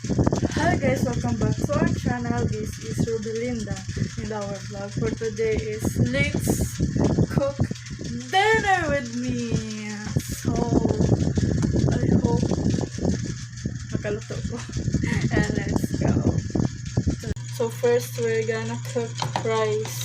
Hi guys, welcome back to our channel. This is Rubelinda and our vlog for today is let's cook dinner with me. So I hope makaluto ko. And let's go. So first we're gonna cook rice.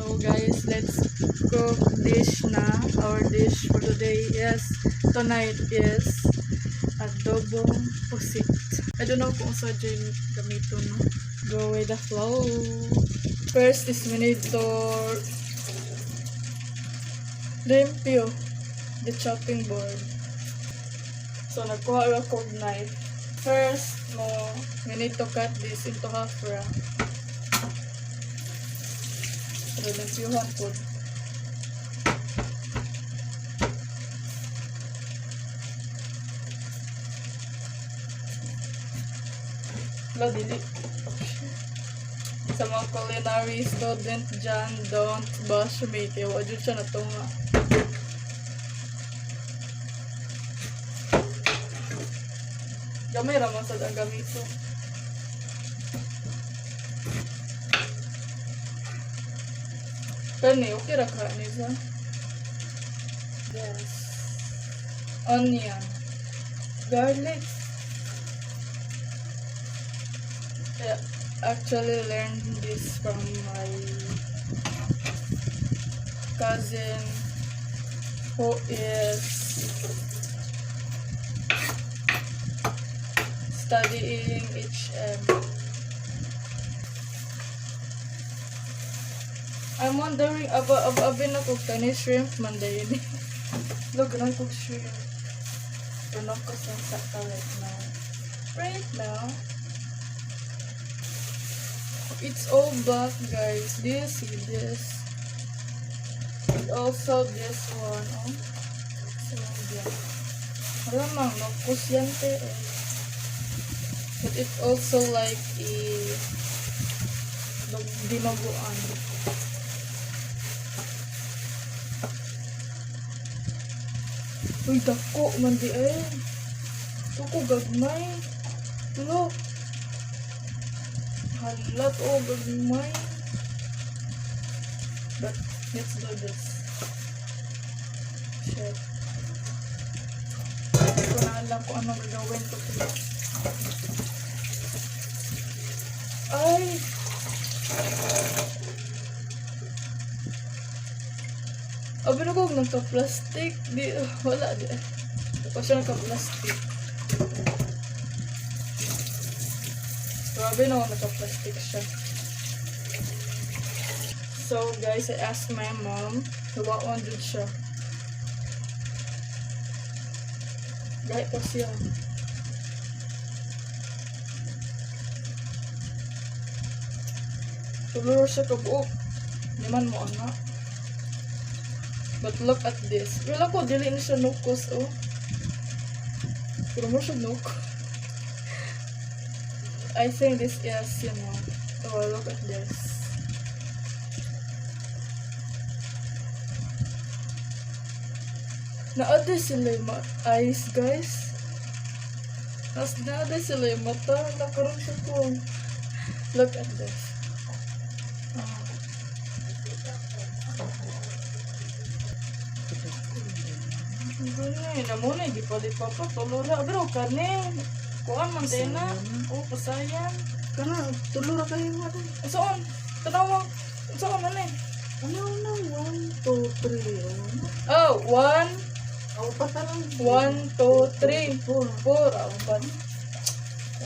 So guys, let's cook dish na. Our dish for tonight is adobong pusit. I don't know kung sa dyan gamito, no? Go with the flow. First is we need to limpyo the chopping board. So nagkuha ako ng knife. First, we need to cut this into half ra. So limpyuhan po. Dili. Sa mga culinary student dyan, don't bash me. Kaya wajud siya na ito nga. Gamay raman sa gamito. Kani, okay ra ka niya. Yes. Onion. Garlic. I actually learned this from my cousin who is studying HM. I'm wondering about na cook tani shrimp man day ni. Look na cook shrimp. Pero ko sa sakta right now. It's all black, guys. This, and also this one. Oh, so yeah. Malamang no kusyente. But it's also like a dinaguan. Uy, dako man di eh. Tuko gagmay. Look. Halat gagmay. But let's do this. Shit. Hindi ko na alam kung anong gagawin ko. Ay! Abi na ko nagka-plastic. Wala di. Ako siya nagka-plastic. Grabe na naka-plastic siya. So guys, I asked my mom to what one did siya. Gahit ko siya. Tuluro siya kabuok. Naman mo anak. But look at this. Wala ko, dili na siya nukos, oh. Pero mo siya nukos. I think this is, oh, look at this. Naade sila yung eyes, guys. Naade sila yung mata. Nakaroon siya ko. Look at this. Ganyan, namuna, hindi pa di pa tulura. Pero kani, kuan man din na. Oh, pasayan. Kana, tulura kayo mo rin. Saan? Tanawang. Saan man eh? Ano na? 1, 2, 3. Oh, 1, Oh, patalang. 1, 2, 3, 4. 4.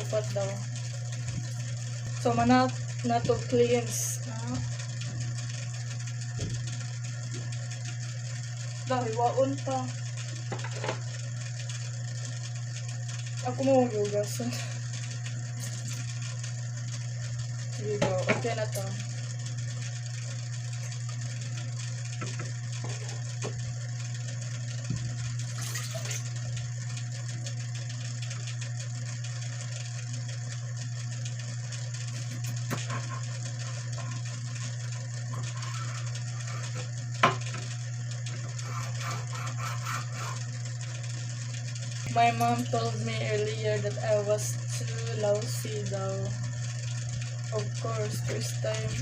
Upat daw. So, mana na to cleanse. Dahil waon pa. Ako mo hugasan. Here you go. Okay na to. My mom told me earlier that I was too lousy daw. Of course, first time.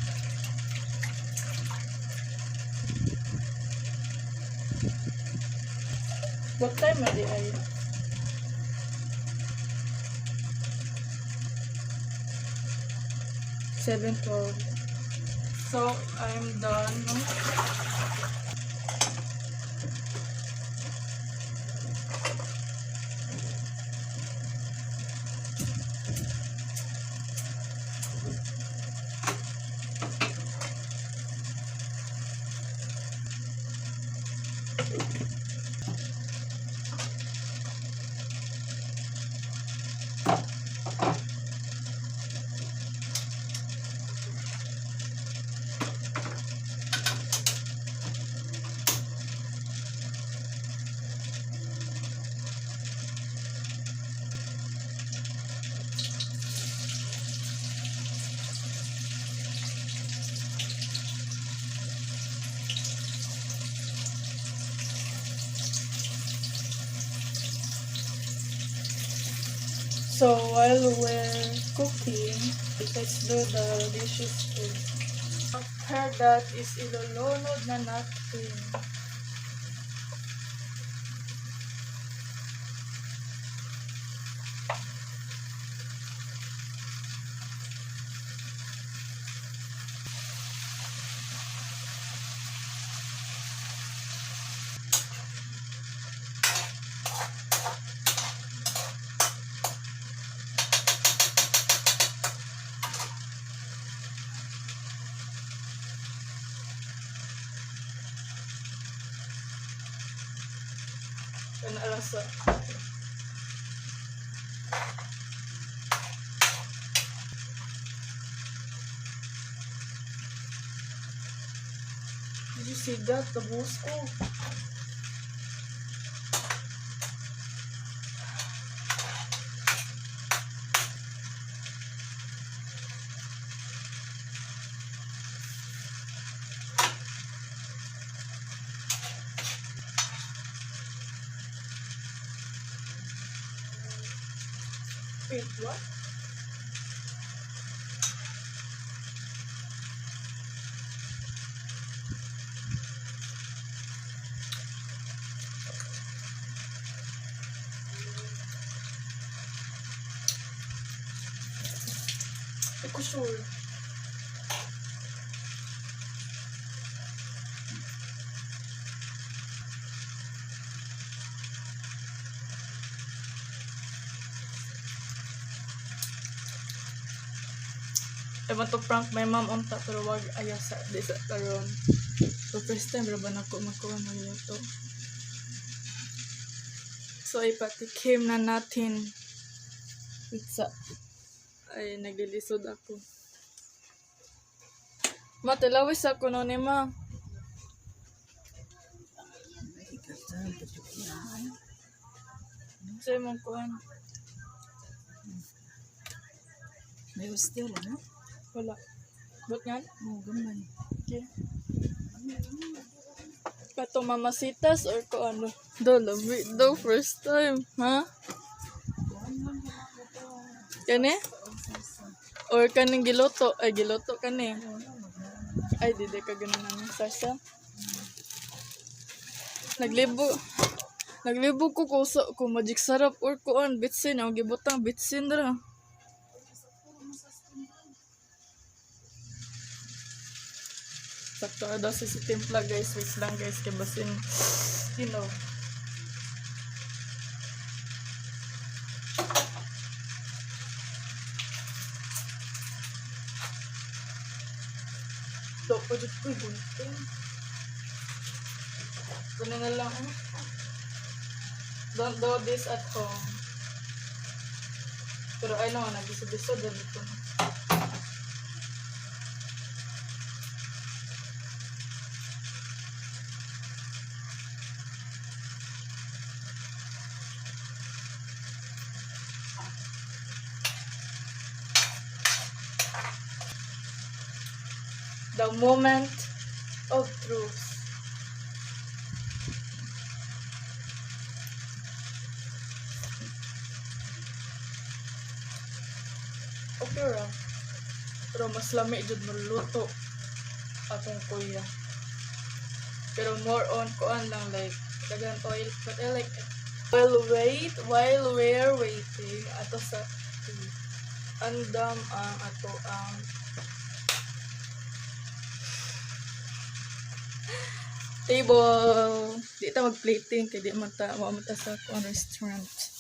What time are they? 7:12. So, I'm done. So while we're cooking, let's do the dishes first. After that is ilulunod na natin. Ano alasa? Did you see that? The boss ko. Wait, what? Hindi ko sure. I want to prank my mom unta pero wag aya sa di sa karon. So first time ra ba nako makuha magluto. So ipatikim na natin pizza. Ay naglilisod ako. Matilawis ako no ni ma. Say mo kuan. May hostel, ano? Wala. But yan? Oo, gamay. Okay. Kato mamasitas or ko ano? Do lamig do first time, ha? Kani? Or kaning giloto? Ay giloto kani. Ay di ka ganun ang sarsa. Naglibo ko kung magic sarap or kuan bitsin ang gibutang bitsin ra. Sakto daw sa timpla guys, wait lang guys kay basin you know. So, pwede ko gunting. Kunin na lang. Don't do this at home. Pero I know, nag-isod-isod dito. The moment of truth. Okay ra. Pero mas lami jud maluto akong kuya. Pero more on kuan lang like dagan oil, but I like it. While we're waiting ato sa andam ang ato ang table. Di ta mag-plating kay di man ta maamata sa kuan restaurant.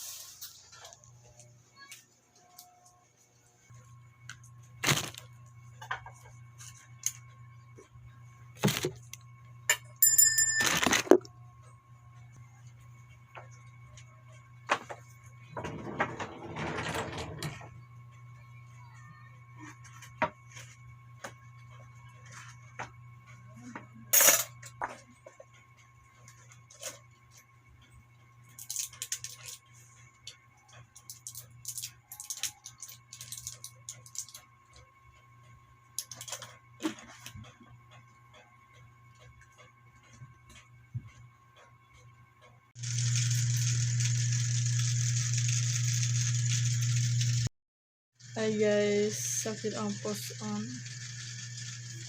Hi guys, sakit ang post on.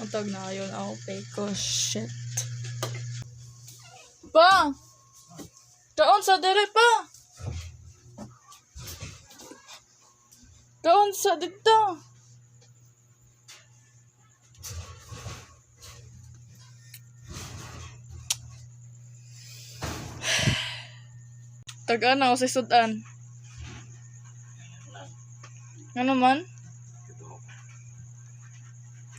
Ang tag na yun ako pay ko. Shit. Pa! Kaon sa dire pa! Kaon sa dito! Tag-ana ako sa sudan. Ano man?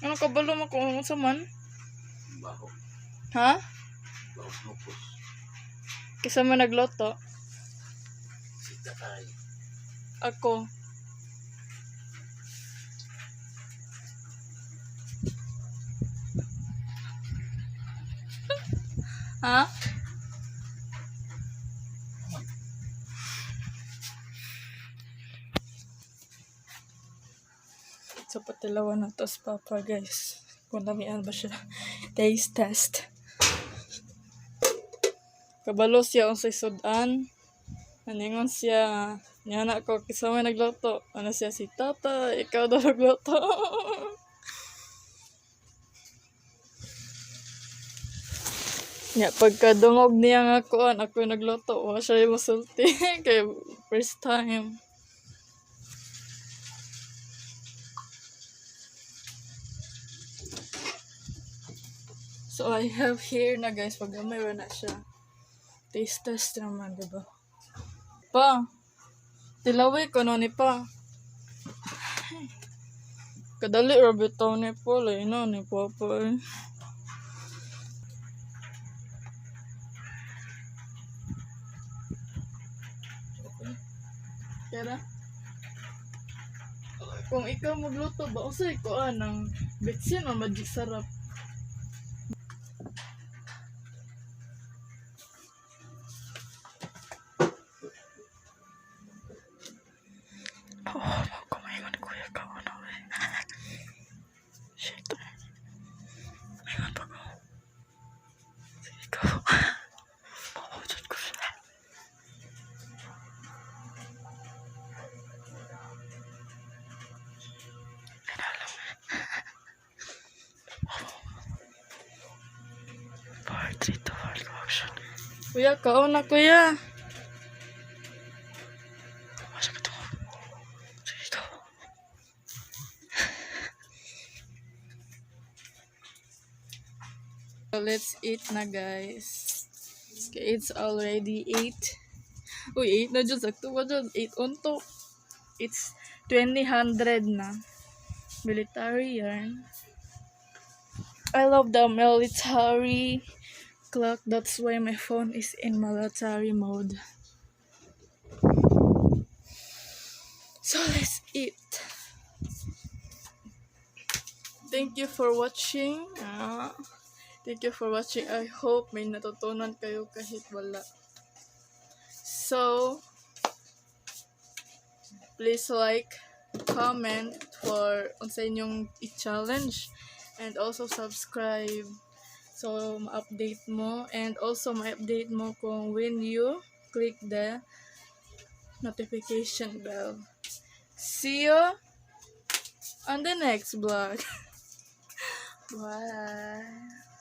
Ano kabalo mo kung sa man? Baho. Ha? Baho nupos. Kisa man nagloto? Sita ay. Ako. Ha? So, patilawan na to sa papa, guys. Kung namian ba siya. Taste test. Kabalo siya kung sa sudan. Naningon siya. Nyana ko, kisa may nagluto. Ano siya, si Tata, ikaw daw nagluto. Ya, pagkadungog niya nga kuan, ako yung nagluto. Wala siya yung masulti. Kaya first time. So, I have here na guys, pag mayroon na siya. Taste test naman, diba? Pa! Tilaway ko no ni pa. Kadali rabitaw ni po, no ni papa eh. Kaya kung ikaw magluto ba, usay ko ng bitsin o magic sarap. Oh, kumaingon kuya ka ano eh. Shit. Kumaingon pa ko. Sige ko. Mawajad ko siya. Pinalam eh. Part 3 to all action. Kuya, kaon na kuya. So let's eat na guys. Okay, it's already 8. Uy, 8 na dyan. Sakto ba dyan? 8 on to. It's 2000 na. Military yarn. I love the military clock. That's why my phone is in military mode. So let's eat. Thank you for watching. Thank you for watching. I hope may natutunan kayo kahit wala. So, please like, comment for unsa inyong i-challenge, and also subscribe so ma-update mo, and also ma-update mo kung when you click the notification bell. See you on the next vlog. Bye.